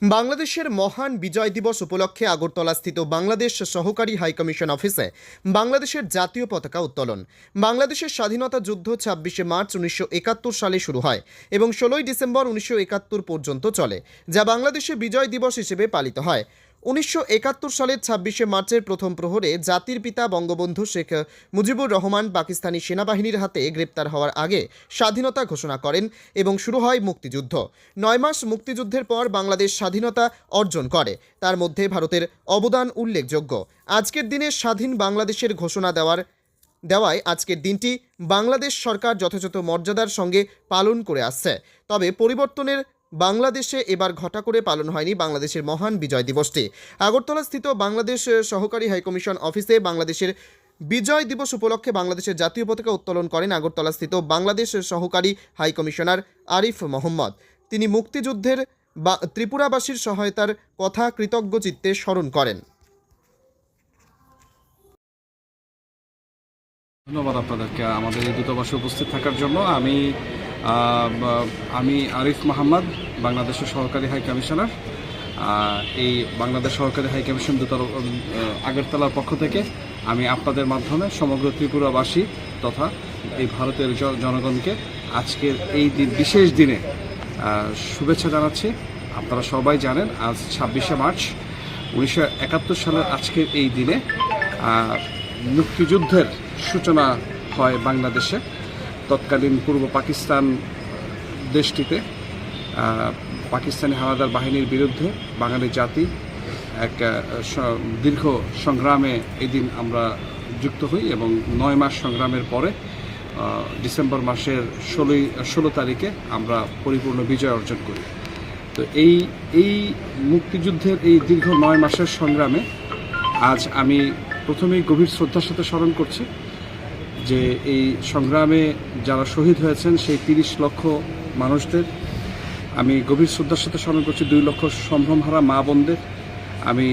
বাংলাদেশের মহান বিজয় দিবস উপলক্ষে আগরতলাস্থিত বাংলাদেশ সহকারী হাইকমিশন অফিসে বাংলাদেশের জাতীয় পতাকা উত্তোলন। বাংলাদেশের স্বাধীনতা যুদ্ধ ২৬শে মার্চ ১৯৭১ সালে শুরু হয় এবং ১৬ই ডিসেম্বর ১৯৭১ পর্যন্ত চলে, যা বাংলাদেশে বিজয় দিবস হিসেবে পালিত হয়। ১৯৭১ সালের ২৬শে মার্চের প্রথম প্রহরে জাতির পিতা বঙ্গবন্ধু শেখ মুজিবুর রহমান পাকিস্তানি সেনাবাহিনীর হাতে গ্রেপ্তার হওয়ার আগে স্বাধীনতা ঘোষণা করেন এবং শুরু হয় মুক্তিযুদ্ধ। ৯ মাস মুক্তিযুদ্ধের পর বাংলাদেশ স্বাধীনতা অর্জন করে, তার মধ্যে ভারতের অবদান উল্লেখযোগ্য। আজকের দিনে স্বাধীন বাংলাদেশের ঘোষণা দেওয়ায় আজকের দিনটি বাংলাদেশ সরকার যথাযথ মর্যাদার সঙ্গে পালন করে আসছে। তবে পরিবর্তনের বাংলাদেশে এবার ঘটা করে পালন হয়নি বাংলাদেশের মহান বিজয় দিবসটি। আগরতলাস্থিত বাংলাদেশ সহকারী হাইকমিশন অফিসে বাংলাদেশের বিজয় দিবস উপলক্ষে বাংলাদেশের জাতীয় পতাকা উত্তোলন করেন আগরতলাস্থিত বাংলাদেশ সহকারী হাইকমিশনার আরিফ মোহাম্মদ। তিনি মুক্তিযুদ্ধের ত্রিপুরাবাসীর সহায়তার কথা কৃতজ্ঞ চিত্তে স্মরণ করেন। ধন্যবাদ আপনাদেরকে আমাদের এই দূতাবাসে উপস্থিত থাকার জন্য। আমি আরিফ মোহাম্মদ, বাংলাদেশের সহকারী হাই কমিশনার। এই বাংলাদেশ সহকারী হাই কমিশন আগরতলার পক্ষ থেকে আমি আপনাদের মাধ্যমে সমগ্র ত্রিপুরাবাসী তথা এই ভারতের জনগণকে আজকের এই বিশেষ দিনে শুভেচ্ছা জানাচ্ছি। আপনারা সবাই জানেন আজ ২৬শে মার্চ ১৯৭১ সালের আজকের এই দিনে মুক্তিযুদ্ধের সূচনা হয় বাংলাদেশে। তৎকালীন পূর্ব পাকিস্তান দেশটিতে পাকিস্তানি হানাদার বাহিনীর বিরুদ্ধে বাঙালি জাতি এক দীর্ঘ সংগ্রামে এই দিন আমরা যুক্ত হই এবং ৯ মাস সংগ্রামের পরে ডিসেম্বর মাসের ১৬ তারিখে আমরা পরিপূর্ণ বিজয় অর্জন করি। তো এই মুক্তিযুদ্ধের এই দীর্ঘ ৯ মাসের সংগ্রামে আজ আমি প্রথমেই গভীর শ্রদ্ধার সাথে স্মরণ করছি যে এই সংগ্রামে যারা শহীদ হয়েছেন সেই ৩০ লক্ষ মানুষদের আমি গভীর শ্রদ্ধার সাথে স্মরণ করছি। ২ লক্ষ সম্ভ্রমহারা মা বোনদের আমি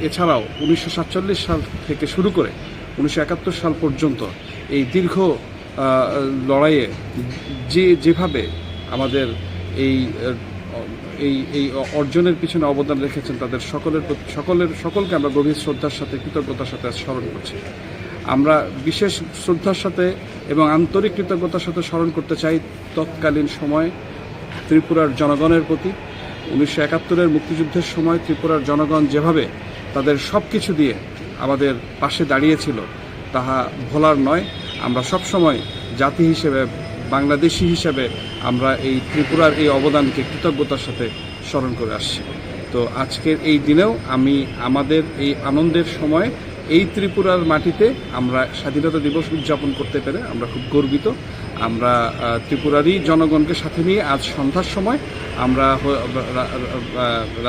এছাড়াও ১৯৪৭ সাল থেকে শুরু করে ১৯৭১ সাল পর্যন্ত এই দীর্ঘ লড়াইয়ে যেভাবে আমাদের এই অর্জনের পিছনে অবদান রেখেছেন তাদের সকলকে আমরা গভীর শ্রদ্ধার সাথে কৃতজ্ঞতার সাথে স্মরণ করছি। আমরা বিশেষ শ্রদ্ধার সাথে এবং আন্তরিক কৃতজ্ঞতার সাথে স্মরণ করতে চাই তৎকালীন সময় ত্রিপুরার জনগণের প্রতি। ১৯৭১-এর মুক্তিযুদ্ধের সময় ত্রিপুরার জনগণ যেভাবে তাদের সব কিছু দিয়ে আমাদের পাশে দাঁড়িয়েছিল তাহা ভোলার নয়। আমরা সবসময় জাতি হিসেবে, বাংলাদেশি হিসেবে আমরা এই ত্রিপুরার এই অবদানকে কৃতজ্ঞতার সাথে স্মরণ করে আসছি। তো আজকের এই দিনেও আমাদের এই আনন্দের সময় এই ত্রিপুরার মাটিতে আমরা স্বাধীনতা দিবস উদযাপন করতে পেরে আমরা খুব গর্বিত। আমরা ত্রিপুরারই জনগণকে সাথে নিয়ে আজ সন্ধ্যার সময় আমরা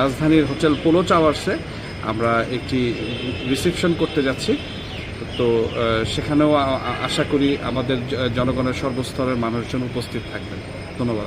রাজধানীর হোটেল পোলো টাওয়ার্সে আমরা একটি রিসেপশন করতে যাচ্ছি। তো সেখানেও আশা করি আমাদের জনগণের সর্বস্তরের মানুষজন উপস্থিত থাকবেন। ধন্যবাদ।